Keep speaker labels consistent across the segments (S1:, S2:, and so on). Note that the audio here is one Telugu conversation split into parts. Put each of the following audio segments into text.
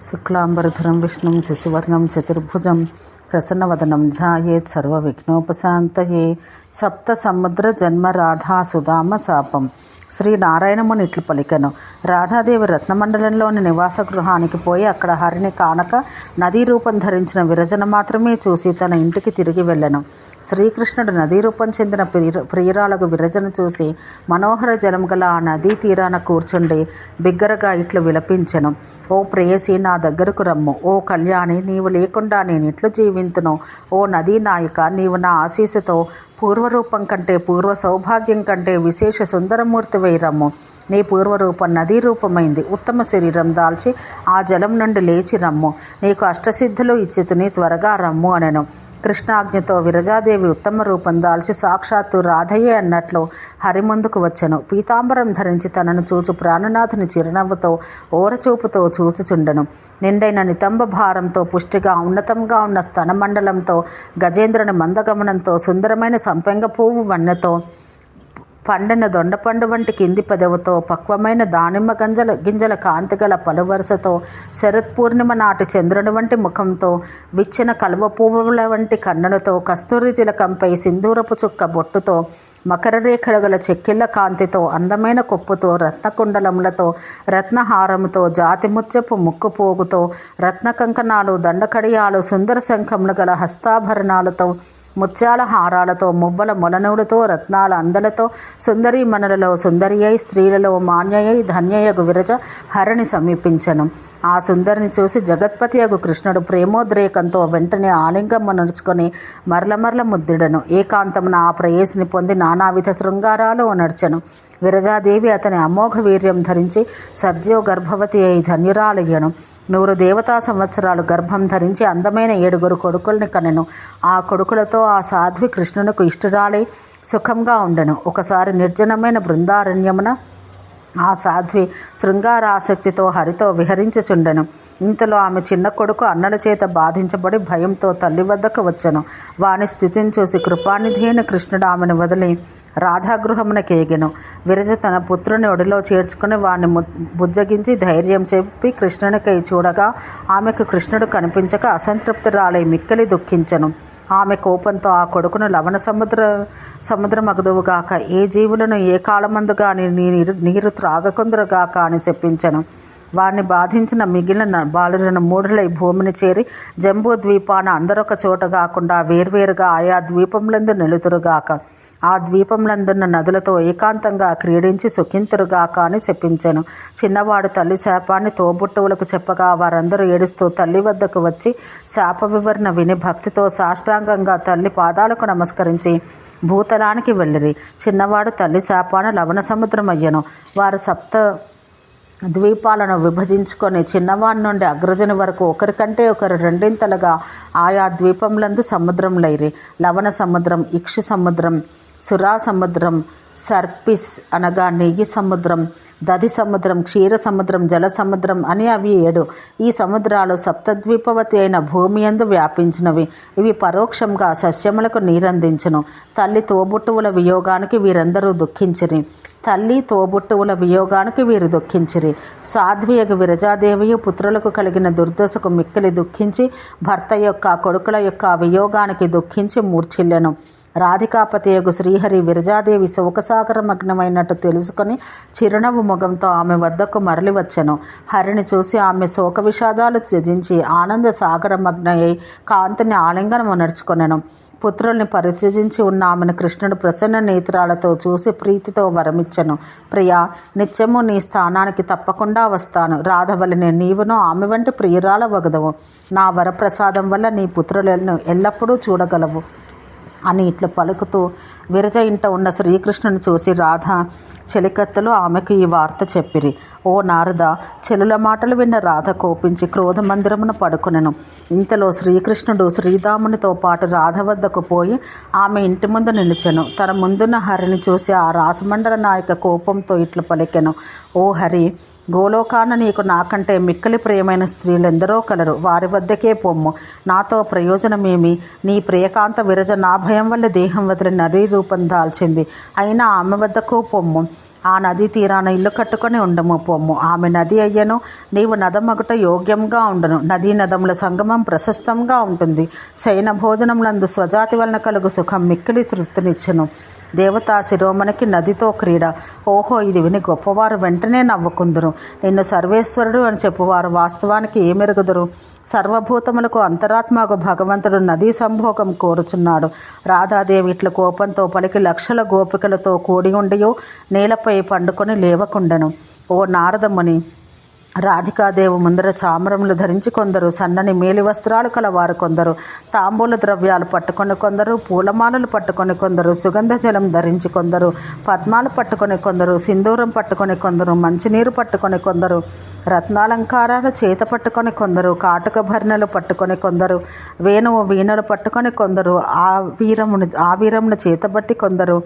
S1: శుక్లాంబరధరం విష్ణుం శశివర్ణం చతుర్భుజం ప్రసన్నవదనం ధ్యాయేత్ సర్వవిఘ్నోపశాంతయే. సప్త సముద్ర జన్మ రాధా సుధామ శాపం. శ్రీ నారాయణముని ఇట్లు పలికెను. రాధాదేవి రత్నమండలంలోని నివాస గృహానికి పోయి అక్కడ హరిని కానక నదీ రూపం ధరించిన విరజన మాత్రమే చూసి తన ఇంటికి తిరిగి వెళ్ళెను. శ్రీకృష్ణుడు నదీ రూపం చెందిన ప్రియురాలకు విరజన చూసి మనోహర జలం గల ఆ నదీ తీరాన కూర్చుండి బిగ్గరగా ఇట్లు విలపించెను. ఓ ప్రేయసి, నా దగ్గరకు రమ్ము. ఓ కళ్యాణి, నీవు లేకుండా నేను ఎట్లు జీవింతును. ఓ నదీ నాయిక, నీవు నా ఆశీస్సుతో పూర్వరూపం కంటే పూర్వ సౌభాగ్యం కంటే విశేష సుందరమూర్తివై రమ్ము. నీ పూర్వరూపం నదీ రూపమైంది. ఉత్తమ శరీరం దాల్చి ఆ జలం నుండి లేచి రమ్ము. నీకు అష్టసిద్ధులు ఇచ్చితిని, త్వరగా రమ్ము అనెను. కృష్ణాజ్ఞతో విరజాదేవి ఉత్తమ రూపం దాల్చి సాక్షాత్తు రాధయ్యే అన్నట్లు హరి ముందుకు వచ్చెను. పీతాంబరం ధరించి తనను చూచు ప్రాణనాథుని చిరునవ్వుతో ఓరచూపుతో చూచుచుండెను. నిండైన నితంబ భారంతో పుష్టిగా ఉన్నతంగా ఉన్న స్తనమండలంతో గజేంద్రుని మందగమనంతో సుందరమైన సంపెంగ పువ్వు వన్నెతో పండిన దొండపండు వంటి కింది పెదవుతో పక్వమైన దానిమ్మ గింజల కాంతిగల పలువరుసతో శరత్పూర్ణిమ నాటి చంద్రుని వంటి ముఖంతో విచ్చిన కలువ పువ్వుల వంటి కన్నులతో కస్తూరి తిలకంపై సింధూరపు చుక్క బొట్టుతో మకర రేఖలు గల చెక్కిళ్ల కాంతితో అందమైన కొప్పుతో రత్నకుండలములతో రత్నహారముతో జాతిముత్యపు ముక్కు పోగుతో రత్న కంకణాలు దండకడియాలు సుందర శంఖములు గల హస్తాభరణాలతో ముత్యాల హారాలతో మువ్వల మొలనూలుతో రత్నాల అందలతో సుందరీమణులలో సుందరి అయి స్త్రీలలో మాన్యయై ధన్యయగు విరజ హరిని సమీపించను. ఆ సుందరిని చూసి జగత్పతి యగు కృష్ణుడు ప్రేమోద్రేకంతో వెంటనే ఆలింగమునర్చుకొని మరల ముద్దుడను. ఏకాంతమున ఆ ప్రేయసిని పొంది నానావిధ శృంగారాలు నడిచెను. విరజాదేవి అతని అమోఘ వీర్యం ధరించి సద్యో గర్భవతి అయి ధన్యురాలయ్యను. 100 దేవతా సంవత్సరాలు గర్భం ధరించి అందమైన 7 కొడుకుల్ని కనెను. ఆ కొడుకులతో ఆ సాధ్వి కృష్ణునకు ఇష్టురాలై సుఖంగా ఉండెను. ఒకసారి నిర్జనమైన బృందారణ్యమున ఆ సాధ్వి శృంగారాసక్తితో హరితో విహరించుచుండెను. ఇంతలో ఆమె చిన్న కొడుకు అన్నల చేత బాధించబడి భయంతో తల్లి వద్దకు వచ్చెను. వాని స్థితిని చూసి కృపానిధి అయిన కృష్ణుడు ఆమెను వదిలి రాధాగృహమునకేగెను. విరజ తన పుత్రుని ఒడిలో చేర్చుకుని వాడిని బుజ్జగించి ధైర్యం చెప్పి కృష్ణునికై చూడగా ఆమెకు కృష్ణుడు కనిపించక అసంతృప్తురాలై మిక్కిలి దుఃఖించెను. ఆమె కోపంతో ఆ కొడుకును లవణ సముద్రమగుదువుగాక, ఏ జీవులను ఏ కాలమందు గాని నీరు త్రాగకుందురుగాక అని చెప్పించెను. వారిని బాధించిన మిగిలిన బాలులను మూఢులై భూమిని చేరి జంబూ ద్వీపాన అందరొక చోట కాకుండా వేర్వేరుగా ఆయా ద్వీపములందు నిలుతురుగాక, ఆ ద్వీపములందున్న నదులతో ఏకాంతంగా క్రీడించి సుఖింతురుగాక అని చెప్పించెను. చిన్నవాడు తల్లి శాపాన్ని తోబుట్టువులకు చెప్పగా వారందరూ ఏడుస్తూ తల్లి వద్దకు వచ్చి శాప వివరణ విని భక్తితో సాష్టాంగంగా తల్లి పాదాలకు నమస్కరించి భూతలానికి వెళ్ళిరి. చిన్నవాడు తల్లి శాపాన లవణ సముద్రమయ్యను. వారు 7 ద్వీపాలను విభజించుకొని చిన్నవాడి నుండి అగ్రజుని వరకు ఒకరికంటే ఒకరు రెండింతలుగా ఆయా ద్వీపములందు సముద్రములైరి. లవణ సముద్రం, ఇక్షు సముద్రం, సురా సముద్రం, సర్పిస్ అనగా నెయ్యి సముద్రం, దధి సముద్రం, క్షీర సముద్రం, జల సముద్రం అని అవి 7. ఈ సముద్రాలు సప్తద్వీపవతి అయిన భూమి యందు వ్యాపించినవి. ఇవి పరోక్షంగా సస్యములకు నీరందించును. తల్లి తోబుట్టువుల వియోగానికి వీరందరూ దుఃఖించిరి. వీరు దుఃఖించిరి. సాధ్వియగు విరజాదేవియు పుత్రులకు కలిగిన దుర్దశకు మిక్కిలి దుఃఖించి భర్త యొక్క కొడుకుల యొక్క వియోగానికి దుఃఖించి మూర్ఛిల్లెను. రాధికాపతియగు శ్రీహరి విరజాదేవి శోకసాగరమగ్నమైనట్టు తెలుసుకొని చిరునవ్వు ముఖంతో ఆమె వద్దకు మరలి వచ్చెను. హరిని చూసి ఆమె శోక విషాదాలు త్యజించి ఆనంద సాగరమగ్నయ్యి కాంతిని ఆలింగనము నడుచుకొనెను. పుత్రుల్ని పరిత్యజించి ఉన్న ఆమెను కృష్ణుడు ప్రసన్న నేత్రాలతో చూసి ప్రీతితో వరమిచ్చెను. ప్రియా, నిత్యము నీ స్థానానికి తప్పకుండా వస్తాను. రాధవలిని నీవును ఆమె వంటి ప్రియురాల వగదవు. నా వరప్రసాదం వల్ల నీ పుత్రులను ఎల్లప్పుడూ చూడగలవు అని ఇట్లు పలుకుతూ విరజ ఇంట ఉన్న శ్రీకృష్ణుని చూసి రాధ చెలికత్తెలు ఆమెకు ఈ వార్త చెప్పిరి. ఓ నారద, చెలుల మాటలు విన్న రాధ కోపించి క్రోధమందిరమున పడుకునెను. ఇంతలో శ్రీకృష్ణుడు శ్రీరామునితో పాటు రాధ వద్దకు పోయి ఆమె ఇంటి ముందు నిలిచెను. తన ముందున్న హరిని చూసి ఆ రాసమండల నాయక కోపంతో ఇట్లు పలికెను. ఓ హరి, గోలోకాన నీకు నాకంటే మిక్కిలి ప్రియమైన స్త్రీలెందరో కలరు. వారి వద్దకే పొమ్ము. నాతో ప్రయోజనమేమి? నీ ప్రియకాంత విరజ నా భయం వల్ల దేహం వదిలి నరీ రూపం దాల్చింది. అయినా ఆమె వద్దకు పొమ్ము. ఆ నదీ తీరాన ఇల్లు కట్టుకొని ఉండము పొమ్ము. ఆమె నది అయ్యను, నీవు నదమగుట యోగ్యంగా ఉండును. నదీ నదముల సంగమం ప్రశస్తంగా ఉంటుంది. శయన భోజనములందు స్వజాతి వలన కలుగు సుఖం మిక్కిలి తృప్తినిచ్చును. దేవతా శిరోమణికి నదితో క్రీడ. ఓహో, ఇది విని గొప్పవారు వెంటనే నవ్వుకుందురు. నిన్ను సర్వేశ్వరుడు అని చెప్పువారు వాస్తవానికి ఏమెరుగుదురు? సర్వభూతములకు అంతరాత్మకు భగవంతుడు నదీ సంభోగం కోరుచున్నాడు. రాధాదేవి ఇట్ల కోపంతో పలికి లక్షల గోపికలతో కూడి ఉండియో నేలపై పండుకొని లేవకుండెను. ఓ నారదముని, రాధికాదేవి ముందర చామరములు ధరించి కొందరు, సన్నని మేలి వస్త్రాలు కలవారు కొందరు, తాంబూల ద్రవ్యాలు పట్టుకొని కొందరు, పూలమాలలు పట్టుకొని కొందరు, సుగంధ జలం ధరించి కొందరు, పద్మాలు పట్టుకొని కొందరు, సింధూరం పట్టుకొని కొందరు, మంచినీరు పట్టుకొని కొందరు, రత్నాలంకారాలు చేత పట్టుకొని కొందరు, కాటుక భరణలు పట్టుకొని కొందరు, వేణువు వీణలు పట్టుకొని కొందరు, ఆవీరమును చేతబట్టి కొందరు,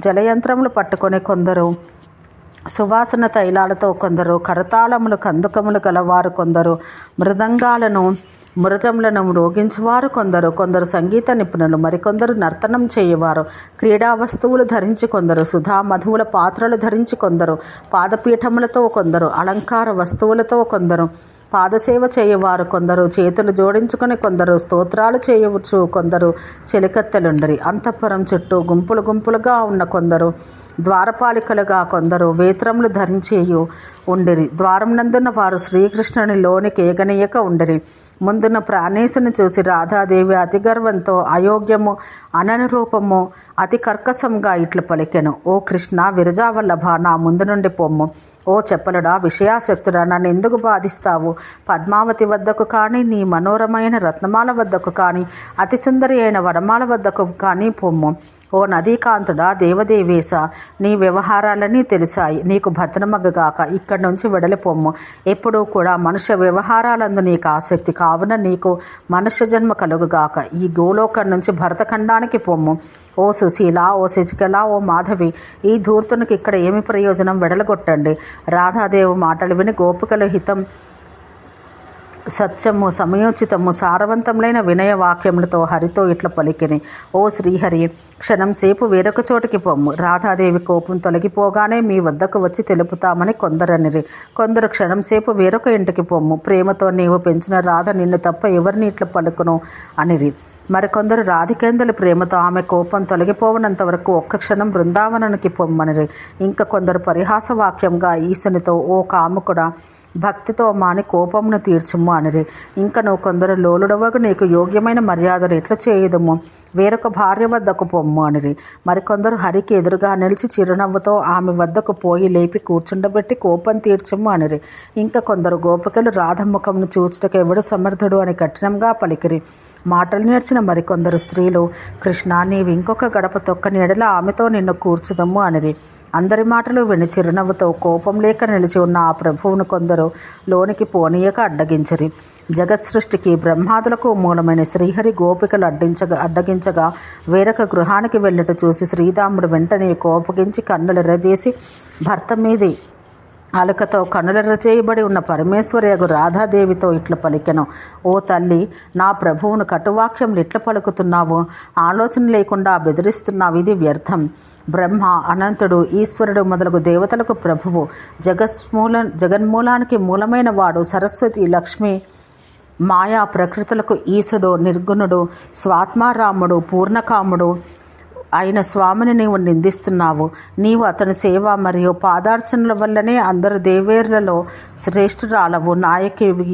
S1: జలయంత్రములు పట్టుకొని కొందరు, సువాసన తైలాలతో కొందరు, కరతాళములు కందుకములు గలవారు కొందరు, మృదంగాలను మురజములను మ్రోగించువారు కొందరు, కొందరు సంగీత నిపుణులు, మరికొందరు నర్తనం చేయవారు, క్రీడా వస్తువులు ధరించి కొందరు, సుధా మధువుల పాత్రలు ధరించి కొందరు, పాదపీఠములతో కొందరు, అలంకార వస్తువులతో కొందరు, పాదసేవ చేయవారు కొందరు, చేతులు జోడించుకొని కొందరు, స్తోత్రాలు చేయవచ్చు కొందరు, చెలికత్తెలుండరి. అంతఃపురం చుట్టూ గుంపులు గుంపులుగా ఉన్న కొందరు, ద్వారపాలికలుగా కొందరు వేత్రములు ధరించేయు ఉండిరి. ద్వారమునందున్న వారు శ్రీకృష్ణుని లోనికి ఏగనీయక ఉండిరి. ముందున్న ప్రాణేశుని చూసి రాధాదేవి అతి గర్వంతో అయోగ్యము, అననురూపము, అతి కర్కశంగా ఇట్లు పలికెను. ఓ కృష్ణ, విరజావల్లభ, నా ముందు నుండి పొమ్ము. ఓ చెప్పలుడా, విషయాసక్తుడా, నన్ను ఎందుకు బాధిస్తావు? పద్మావతి వద్దకు కానీ, నీ మనోరమైన రత్నమాల వద్దకు కానీ, అతి సుందరి అయిన వనమాల వద్దకు కానీ పొమ్ము. ఓ నదీకాంతుడా, దేవదేవేశ, నీ వ్యవహారాలన్నీ తెలిసాయి. నీకు భద్రమగగాక. ఇక్కడి నుంచి వెడలిపోమ్ము. ఎప్పుడూ కూడా మనుష్య వ్యవహారాలందు నీకు ఆసక్తి కావున నీకు మనుష్య జన్మ కలుగుగాక. ఈ గోలోకం నుంచి భరతఖండానికి పొమ్ము. ఓ సుశీల, ఓ శశికళ, ఓ మాధవి, ఈ ధూర్తునికి ఇక్కడ ఏమి ప్రయోజనం? వెడలగొట్టండి. రాధాదేవి మాటలు విని గోపికలు హితం, సత్యము, సమయోచితము, సారవంతములైన వినయ వాక్యములతో హరితో ఇట్ల పలికిని. ఓ శ్రీహరి, క్షణం సేపు వేరొక చోటికి పొమ్ము. రాధాదేవి కోపం తొలగిపోగానే మీ వద్దకు వచ్చి తెలుపుతామని కొందరనిరి. కొందరు క్షణం సేపు వేరొక ఇంటికి పొమ్ము. ప్రేమతో నీవు పెంచిన రాధ నిన్ను తప్ప ఎవరిని ఇట్ల పలుకును అనిరి. మరికొందరు రాధికేంద్రుల ప్రేమతో ఆమె కోపం తొలగిపోవనంత వరకు ఒక్క క్షణం బృందావనానికి పొమ్మనిరి. ఇంకా కొందరు పరిహాస వాక్యంగా ఈశనితో, ఓ కాముకుడా, భక్తితో మాని కోపమును తీర్చుము అనిరి. ఇంకను కొందరు లోలుడవగు నీకు యోగ్యమైన మర్యాదలు ఎట్లా చేయదుము, వేరొక భార్య వద్దకు పొమ్ము అనిరి. మరికొందరు హరికి ఎదురుగా నిలిచి చిరునవ్వుతో ఆమె వద్దకు పోయి లేపి కూర్చుండబెట్టి కోపం తీర్చుము అనిరి. ఇంకా కొందరు గోపికలు రాధముఖమును చూచుటకు ఎవడు సమర్థుడు అని కఠినంగా పలికిరి. మాటలు నేర్చిన మరికొందరు స్త్రీలు, కృష్ణ, నీవు ఇంకొక గడప తొక్కని ఎడల ఆమెతో నిన్ను కూర్చుదము అనిరి. అందరి మాటలు విని చిరునవ్వుతో కోపం లేక నిలిచి ఉన్న ఆ ప్రభువును కొందరు లోనికి పోనీయక అడ్డగించరి. జగత్ సృష్టికి బ్రహ్మాదులకు మూలమైన శ్రీహరి గోపికలు అడ్డగించగా వేరొక గృహానికి వెళ్ళుట చూసి శ్రీరాముడు వెంటనే కోపగించి కన్నులెర్రజేసి భర్త మీది అలకతో కన్నులెర్ర చేయబడి ఉన్న పరమేశ్వరియగు రాధాదేవితో ఇట్ల పలికెను. ఓ తల్లి, నా ప్రభువును కటువాక్యములు ఇట్ల పలుకుతున్నావు? ఆలోచన లేకుండా బెదిరిస్తున్నావు. ఇది వ్యర్థం. బ్రహ్మ, అనంతుడు, ఈశ్వరుడు మొదలగు దేవతలకు ప్రభువు, జగన్మూలానికి మూలమైన వాడు, సరస్వతి, లక్ష్మి, మాయా ప్రకృతులకు ఈశుడు, నిర్గుణుడు, స్వాత్మారాముడు, పూర్ణకాముడు అయిన స్వామిని నీవు నిందిస్తున్నావు. నీవు అతని సేవ మరియు పాదార్చనల వల్లనే అందరు దేవేర్లలో శ్రేష్ఠురాలవు, నాయకివి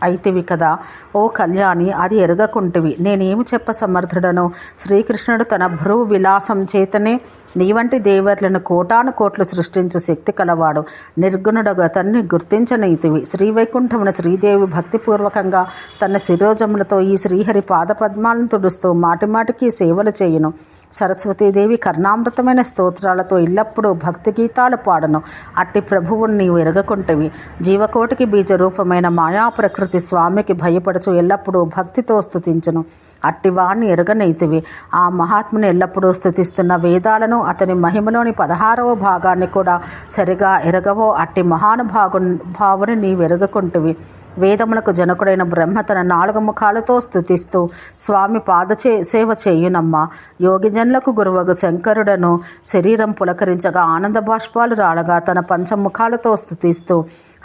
S1: అయితివి కదా. ఓ కళ్యాణి, అది ఎరగకుంటివి. నేనేమి చెప్ప సమర్థుడను? శ్రీకృష్ణుడు తన భ్రూ విలాసం చేతనే నీ వంటి దేవర్లను కోటాను కోట్లు సృష్టించు శక్తి కలవాడు. నిర్గుణుడుగా అతన్ని గుర్తించనైతివి. శ్రీవైకుంఠమున శ్రీదేవి భక్తిపూర్వకంగా తన శిరోజములతో ఈ శ్రీహరి పాదపద్మాలను తుడుస్తూ మాటిమాటికి సేవలు చేయును. సరస్వతీదేవి కర్ణామృతమైన స్తోత్రాలతో ఇల్లప్పుడూ భక్తి గీతాలు పాడను. అట్టి ప్రభువుని నీవు ఎరగకుంటవి. జీవకోటికి బీజరూపమైన మాయా ప్రకృతి స్వామికి భయపడుచు ఎల్లప్పుడూ భక్తితో స్తుతించును. అట్టివాణ్ణి ఎరగనైతివి. ఆ మహాత్ముని ఎల్లప్పుడూ స్తుతిస్తున్న వేదాలను, అతని మహిమలోని 16వ భాగాన్ని కూడా సరిగా ఎరగవో అట్టి భావుని నీవెరగకుంటివి. వేదములకు జనకుడైన బ్రహ్మ తన 4 ముఖాలతో స్తుతిస్తూ స్వామి సేవ చేయునమ్మా. యోగిజనులకు గురువగు శంకరుడను శరీరం పులకరించగా ఆనంద బాష్పాలు రాలగా తన 5 ముఖాలతో స్తుతిస్తూ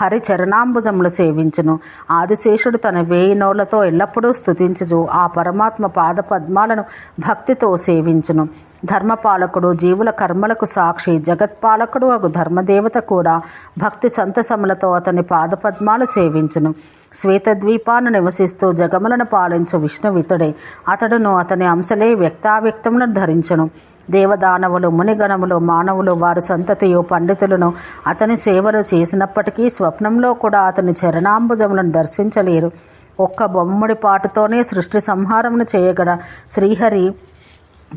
S1: హరి చరణాంబుజములు సేవించును. ఆదిశేషుడు తన 1000 నోళ్లతో ఎల్లప్పుడూ స్తుతించుచు ఆ పరమాత్మ పాద పద్మాలను భక్తితో సేవించును. ధర్మపాలకుడు, జీవుల కర్మలకు సాక్షి, జగత్పాలకుడు అగు ధర్మదేవత కూడా భక్తి సంతసములతో అతని పాదపద్మాలు సేవించును. శ్వేతద్వీపాన్ని నివసిస్తూ జగములను పాలించు విష్ణువితుడే. అతడును అతని అంశలే వ్యక్తావ్యక్తములను ధరించును. దేవదానవులు, మునిగణములు, మానవులు, వారి సంతతియు, పండితులను అతని సేవలు చేసినప్పటికీ స్వప్నంలో కూడా అతని చరణాంబుజములను దర్శించలేరు. ఒక్క బొమ్మడి పాటుతోనే సృష్టి సంహారమును చేయగల శ్రీహరి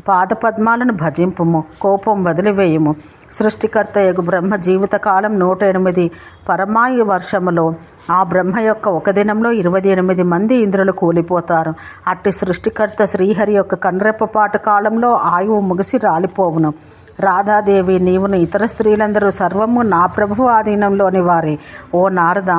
S1: పాదపద్మాలను భజింపుము, కోపం వదిలివేయుము. సృష్టికర్తయగు బ్రహ్మ జీవితకాలం 108 పరమాయు వర్షములో ఆ బ్రహ్మ యొక్క ఒక దినంలో 28 మంది ఇంద్రులు కూలిపోతారు. అట్టి సృష్టికర్త శ్రీహరి యొక్క కన్రెప్పపాటు కాలంలో ఆయువు ముగిసి రాలిపోవును. రాధాదేవి, నీవును ఇతర స్త్రీలందరూ సర్వము నా ప్రభువు ఆధీనంలోని వారే. ఓ నారద,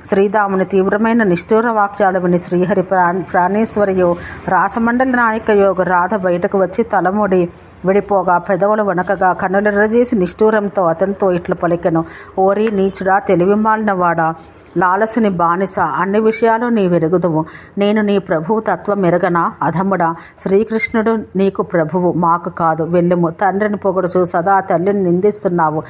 S1: శ్రీరాముని తీవ్రమైన నిష్ఠూర వాక్యాలు విని శ్రీహరి ప్రాణేశ్వరియో రాసమండలి నాయక యోగ రాధ బయటకు వచ్చి తలముడి విడిపోగా పెదవులు వణకగా కన్నులెర్రజేసి నిష్ఠూరంతో అతనితో ఇట్లు పలికెను. ఓరి నీచుడా, తెలివిమాలినవాడా, లాలసుని బానిస, అన్ని విషయాలు నీవెరుగుదువు. నేను నీ ప్రభువు తత్వం ఎరగనా? అధముడా, శ్రీకృష్ణుడు నీకు ప్రభువు, మాకు కాదు. వెళ్ళుము. తండ్రిని పొగడుచు సదా తల్లిని నిందిస్తున్నావు.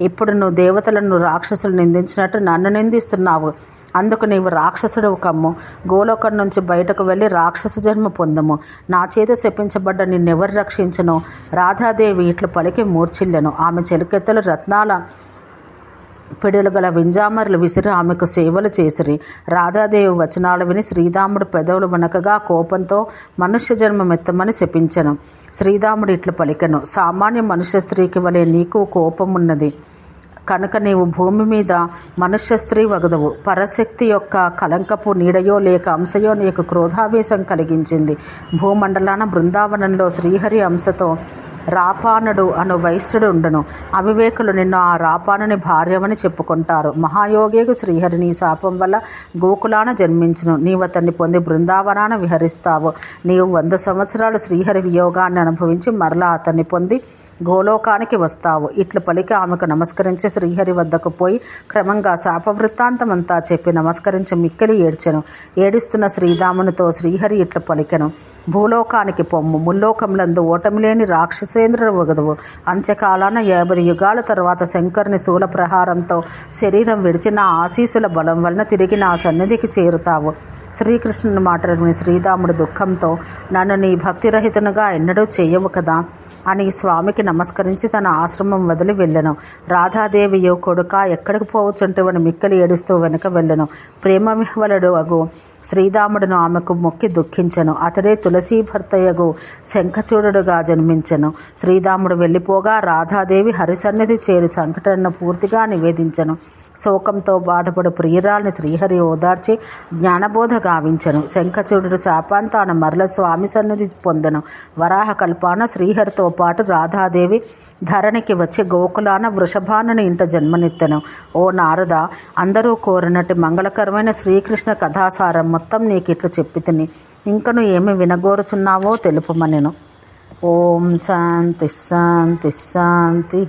S1: ఇప్పుడు నువ్వు దేవతలను రాక్షసులు నిందించినట్టు నన్ను నిందిస్తున్నావు. అందుకు నీవు రాక్షసుడు కమ్ము. గోలోకం నుంచి బయటకు వెళ్ళి రాక్షస జన్మ పొందము. నా చేత శపించబడ్డ నిన్నెవరు రక్షించును? రాధాదేవి ఇట్లు పలికి మూర్ఛిల్లెను. ఆమె చెలికెత్తలు రత్నాల పిడులు గల వింజామరులు విసిరి ఆమెకు సేవలు చేసిరి. రాధాదేవి వచనాలు విని శ్రీరాముడు పెదవులు వనకగా కోపంతో మనుష్య జన్మమెత్తమని శపించెను. శ్రీరాముడు ఇట్లు పలికెను. సామాన్య మనుష్య స్త్రీకి వలె నీకు కోపమున్నది కనుక నీవు భూమి మీద మనుష్య స్త్రీ వగదవు. పరశక్తి యొక్క కలంకపు నీడయో లేక అంశయో నీకు క్రోధావేశం కలిగించింది. భూమండలాన బృందావనంలో శ్రీహరి అంశతో రాపానుడు అను వైశ్యుడు ఉండను. అవివేకులు నిన్ను ఆ రాపానుని భార్యవని చెప్పుకుంటారు. మహాయోగికు శ్రీహరిని శాపం వల్ల గోకులాన జన్మించును. నీవు అతన్ని పొంది బృందావనాన విహరిస్తావు. నీవు 100 సంవత్సరాలు శ్రీహరి వియోగాన్ని అనుభవించి మరలా అతన్ని పొంది గోలోకానికి వస్తావు. ఇట్లు పలికి ఆమెకు నమస్కరించి శ్రీహరి వద్దకు పోయి క్రమంగా శాపవృత్తాంతమంతా చెప్పి నమస్కరించి మిక్కిలి ఏడ్చెను. ఏడుస్తున్న శ్రీరామునితో శ్రీహరి ఇట్లు పలికెను. భూలోకానికి పొమ్ము. ముల్లోకములందు ఓటమి లేని రాక్షసేంద్రుడు వగదువు. అంత్యకాలాన 50 యుగాల తరువాత శంకరుని శూల ప్రహారంతో శరీరం విడిచి నా ఆశీసుల బలం వలన తిరిగి నా సన్నిధికి చేరుతావు. శ్రీకృష్ణుని మాటలు విని శ్రీరాముడు దుఃఖంతో నన్ను నీ భక్తిరహితునుగా ఎన్నడూ చేయవు కదా అని స్వామికి నమస్కరించి తన ఆశ్రమం వదిలి వెళ్ళెను. రాధాదేవియో కొడుక ఎక్కడికి పోవచ్చుంటేవని మిక్కలి ఏడుస్తూ వెనుక వెళ్ళెను. ప్రేమ విహ్వలుడు అగు శ్రీరాముడును ఆమెకు మొక్కి దుఃఖించెను. అతడే తులసీ భర్తయగు శంఖచూడుడుగా జన్మించెను. శ్రీరాముడు వెళ్ళిపోగా రాధాదేవి హరిసన్నిధి చేరి సంకటను పూర్తిగా నివేదించెను. శోకంతో బాధపడు ప్రియురాల్ని శ్రీహరి ఓదార్చి జ్ఞానబోధ గావించెను. శంఖచూడుడు శాపాంతాన మరల స్వామి సన్నిధి పొందెను. వరాహ కల్పాన శ్రీహరితో పాటు రాధాదేవి ధరణికి వచ్చి గోకులాన వృషభానుని ఇంట జన్మనెత్తెను. ఓ నారద, అందరూ కోరినట్టు మంగళకరమైన శ్రీకృష్ణ కథాసారం మొత్తం నీకిట్లు చెప్పి తిని ఇంకను ఏమి వినగోరుచున్నావో తెలుపుమనెను. ఓం శాంతి శాంతి శాంతి.